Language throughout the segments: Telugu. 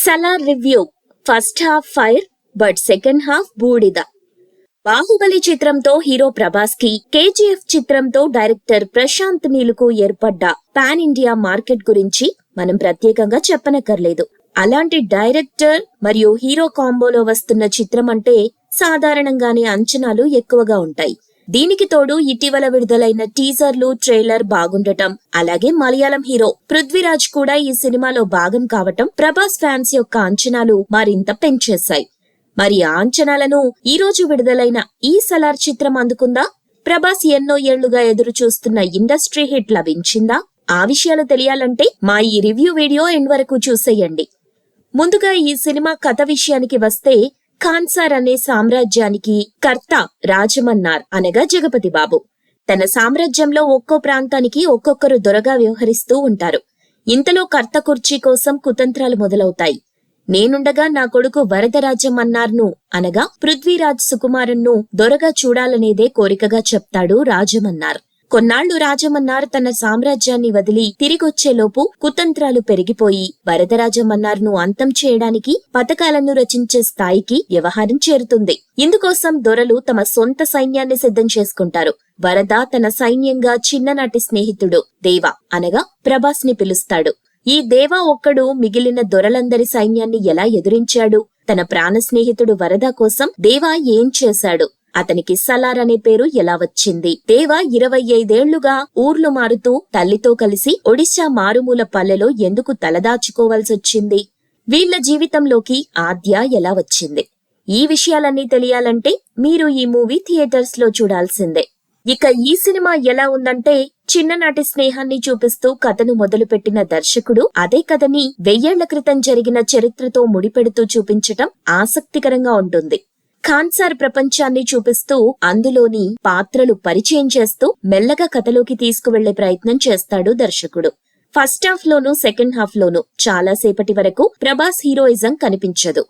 Salaar review. First half fire but second half బూడిద. బాహుబలి చిత్రంతో హీరో ప్రభాస్ కి, కేజీఎఫ్ చిత్రంతో డైరెక్టర్ ప్రశాంత్ నీలుకు ఏర్పడ్డ పాన్ ఇండియా మార్కెట్ గురించి మనం ప్రత్యేకంగా చెప్పనక్కర్లేదు. అలాంటి డైరెక్టర్ మరియు హీరో కాంబోలో వస్తున్న చిత్రం అంటే సాధారణంగానే అంచనాలు ఎక్కువగా ఉంటాయి. దీనికి తోడు ఇటీవల విడుదలైన టీజర్లు, ట్రైలర్ బాగుండటం, అలాగే మలయాళం హీరో పృథ్వీరాజ్ కూడా ఈ సినిమాలో భాగం కావటం ప్రభాస్ ఫ్యాన్స్ యొక్క అంచనాలు మరింత పెంచేశాయి. మరి ఆ అంచనాలను ఈ రోజు విడుదలైన ఈ సలార్ చిత్రం అందుకుందా? ప్రభాస్ ఎన్నో ఏళ్లుగా ఎదురు చూస్తున్న ఇండస్ట్రీ హిట్ లభించిందా? ఆ విషయాలు తెలియాలంటే మా ఈ రివ్యూ వీడియో ఎండ్ వరకు చూసేయండి. ముందుగా ఈ సినిమా కథ విషయానికి వస్తే, ఖాన్సార్ అనే సామ్రాజ్యానికి కర్త రాజమన్నార్ అనగా జగపతి బాబు. తన సామ్రాజ్యంలో ఒక్కో ప్రాంతానికి ఒక్కొక్కరు దొరగా వ్యవహరిస్తూ ఉంటారు. ఇంతలో కర్త కుర్చీ కోసం కుతంత్రాలు మొదలవుతాయి. నేనుండగా నా కొడుకు వరదరాజమన్నార్ను అనగా పృథ్వీరాజ్ సుకుమారన్ను దొరగా చూడాలనేదే కోరికగా చెప్తాడు రాజమన్నార్. కొన్నాళ్లు రాజమన్నార్ తన సామ్రాజ్యాన్ని వదిలి తిరిగొచ్చేలోపు కుతంత్రాలు పెరిగిపోయి వరదరాజమన్నార్ను అంతం చేయడానికి పథకాలను రచించే స్థాయికి వ్యవహారం చేరుతుంది. ఇందుకోసం దొరలు తమ సొంత సైన్యాన్ని సిద్ధం చేసుకుంటారు. వరద తన సైన్యంగా చిన్ననాటి స్నేహితుడు దేవా అనగా ప్రభాస్ ని పిలుస్తాడు. ఈ దేవా ఒక్కడు మిగిలిన దొరలందరి సైన్యాన్ని ఎలా ఎదురించాడు? తన ప్రాణ స్నేహితుడు వరద కోసం దేవా ఏం చేశాడు? అతనికి సలార్ అనే పేరు ఎలా వచ్చింది? దేవా 25 ఏళ్లుగా ఊర్లు మారుతూ తల్లితో కలిసి ఒడిశా మారుమూల పల్లెలో ఎందుకు తలదాచుకోవాల్సొచ్చింది? వీళ్ల జీవితంలోకి ఆద్య ఎలా వచ్చింది? ఈ విషయాలన్నీ తెలియాలంటే మీరు ఈ మూవీ థియేటర్స్ లో చూడాల్సిందే. ఇక ఈ సినిమా ఎలా ఉందంటే, చిన్ననాటి స్నేహాన్ని చూపిస్తూ కథను మొదలుపెట్టిన దర్శకుడు అదే కథని 1000 ఏళ్ల క్రితం జరిగిన చరిత్రతో ముడిపెడుతూ చూపించటం ఆసక్తికరంగా ఉంటుంది. ఖాన్సార్ ప్రపంచాన్ని చూపిస్తూ అందులోని పాత్రలు పరిచయం చేస్తూ మెల్లగా కథలోకి తీసుకువెళ్లే ప్రయత్నం చేస్తాడు దర్శకుడు. ఫస్ట్ హాఫ్ లోను, సెకండ్ హాఫ్ లోను చాలా సేపటి వరకు ప్రభాస్ హీరోయిజం కనిపించదు.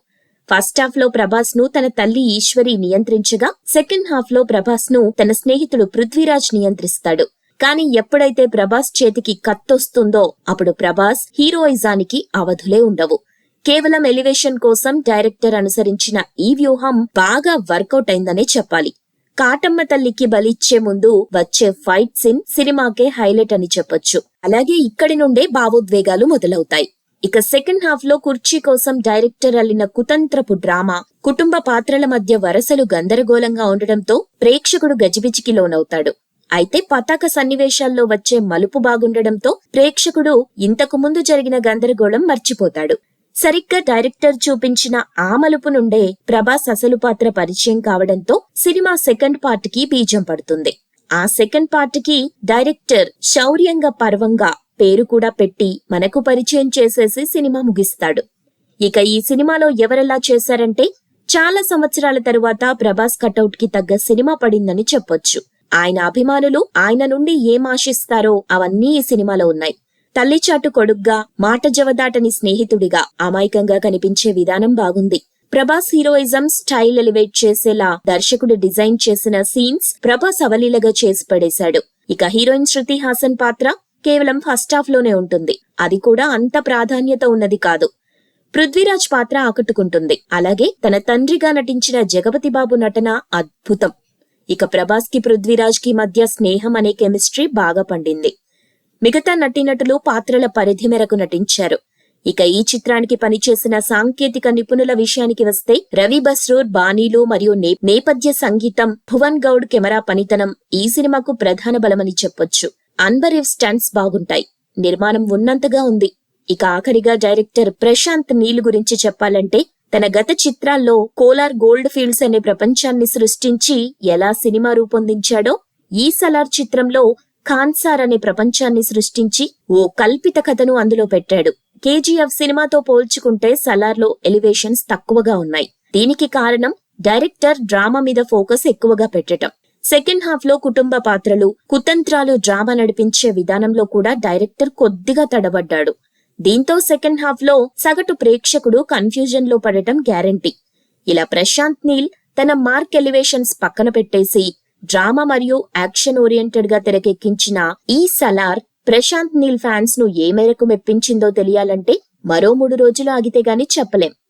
ఫస్ట్ హాఫ్ లో ప్రభాస్ ను తన తల్లి ఈశ్వరి నియంత్రించగా, సెకండ్ హాఫ్ లో ప్రభాస్ ను తన స్నేహితుడు పృథ్వీరాజ్ నియంత్రిస్తాడు. కానీ ఎప్పుడైతే ప్రభాస్ చేతికి కత్తొస్తుందో అప్పుడు ప్రభాస్ హీరోయిజానికి అవధులే ఉండవు. కేవలం ఎలివేషన్ కోసం డైరెక్టర్ అనుసరించిన ఈ వ్యూహం బాగా వర్కౌట్ అయిందనే చెప్పాలి. కాటమ్మ తల్లికి బలిచ్చే ముందు వచ్చే ఫైట్ సీన్ సినిమాకే హైలైట్ అని చెప్పొచ్చు. అలాగే ఇక్కడి నుండే భావోద్వేగాలు మొదలవుతాయి. ఇక సెకండ్ హాఫ్ లో కుర్చీ కోసం డైరెక్టర్ అల్లిన కుతంత్రపు డ్రామా, కుటుంబ పాత్రల మధ్య వరసలు గందరగోళంగా ఉండడంతో ప్రేక్షకుడు గజిబిజికి లోనవుతాడు. అయితే పతాక సన్నివేశాల్లో వచ్చే మలుపు బాగుండడంతో ప్రేక్షకుడు ఇంతకు ముందు జరిగిన గందరగోళం మర్చిపోతాడు. సరిగ్గా డైరెక్టర్ చూపించిన ఆ మలుపు నుండే ప్రభాస్ అసలు పాత్ర పరిచయం కావడంతో సినిమా సెకండ్ పార్ట్ కి బీజం పడుతుంది. ఆ సెకండ్ పార్ట్ కి డైరెక్టర్ శౌర్యంగా పర్వంగా పేరు కూడా పెట్టి మనకు పరిచయం చేసేసి సినిమా ముగిస్తాడు. ఇక ఈ సినిమాలో ఎవరెలా చేశారంటే, చాలా సంవత్సరాల తరువాత ప్రభాస్ కటౌట్ కి తగ్గ సినిమా పడిందని చెప్పొచ్చు. ఆయన అభిమానులు ఆయన నుండి ఏం ఆశిస్తారో అవన్నీ ఈ సినిమాలో ఉన్నాయి. తల్లిచాటు కొడుగ్గా, మాట జవదాటని స్నేహితుడిగా అమాయకంగా కనిపించే విధానం బాగుంది. ప్రభాస్ హీరోయిజం స్టైల్ ఎలివేట్ చేసేలా దర్శకుడు డిజైన్ చేసిన సీన్స్ ప్రభాస్ అవలీలగా చేసి పడేశాడు. ఇక హీరోయిన్ శృతి హాసన్ పాత్ర కేవలం ఫస్ట్ హాఫ్ లోనే ఉంటుంది. అది కూడా అంత ప్రాధాన్యత ఉన్నది కాదు. పృథ్వీరాజ్ పాత్ర ఆకట్టుకుంటుంది. అలాగే తన తండ్రిగా నటించిన జగపతి బాబు నటన అద్భుతం. ఇక ప్రభాస్ కి పృథ్వీరాజ్ కి మధ్య స్నేహం అనే కెమిస్ట్రీ బాగా పండింది. మిగతా నటీనటులు పాత్రల పరిధి మేరకు నటించారు. ఇక ఈ చిత్రానికి పనిచేసిన సాంకేతిక నిపుణుల విషయానికి వస్తే, రవి బస్రూర్ బాణీలు మరియు నేపథ్య సంగీతం, భువన్ గౌడ్ కెమెరా పనితనం ఈ సినిమాకు ప్రధాన బలమని చెప్పొచ్చు. అన్బరీవ్ స్టంట్స్ బాగుంటాయి. నిర్మాణం ఉన్నంతగా ఉంది. ఇక ఆఖరిగా డైరెక్టర్ ప్రశాంత్ నీల్ గురించి చెప్పాలంటే, తన గత చిత్రాల్లో కోలార్ గోల్డ్ ఫీల్డ్స్ అనే ప్రపంచాన్ని సృష్టించి ఎలా సినిమా రూపొందించాడో, ఈ సలార్ చిత్రంలో ఖాన్సార్ అనే ప్రపంచాన్ని సృష్టించి ఓ కల్పిత కథను అందులో పెట్టాడు. కేజీఎఫ్ సినిమాతో పోల్చుకుంటే సలార్ లో ఎలివేషన్స్ తక్కువగా ఉన్నాయి. దీనికి కారణం డైరెక్టర్ డ్రామా మీద ఫోకస్ ఎక్కువగా పెట్టడం. సెకండ్ హాఫ్ లో కుటుంబ పాత్రలు, కుతంత్రాలు డ్రామా నడిపించే విధానంలో కూడా డైరెక్టర్ కొద్దిగా తడబడ్డాడు. దీంతో సెకండ్ హాఫ్ లో సగటు ప్రేక్షకుడు కన్ఫ్యూజన్ లో పడటం గ్యారంటీ. ఇలా ప్రశాంత్ నీల్ తన మార్క్ ఎలివేషన్స్ పక్కన పెట్టేసి డ్రామా మరియు యాక్షన్ ఓరియంటెడ్ గా తెరకెక్కించిన ఈ సలార్ ప్రశాంత్ నీల్ ఫ్యాన్స్ ను ఏ మేరకు మెప్పించిందో తెలియాలంటే మరో 3 రోజులు ఆగితే గాని చెప్పలేం.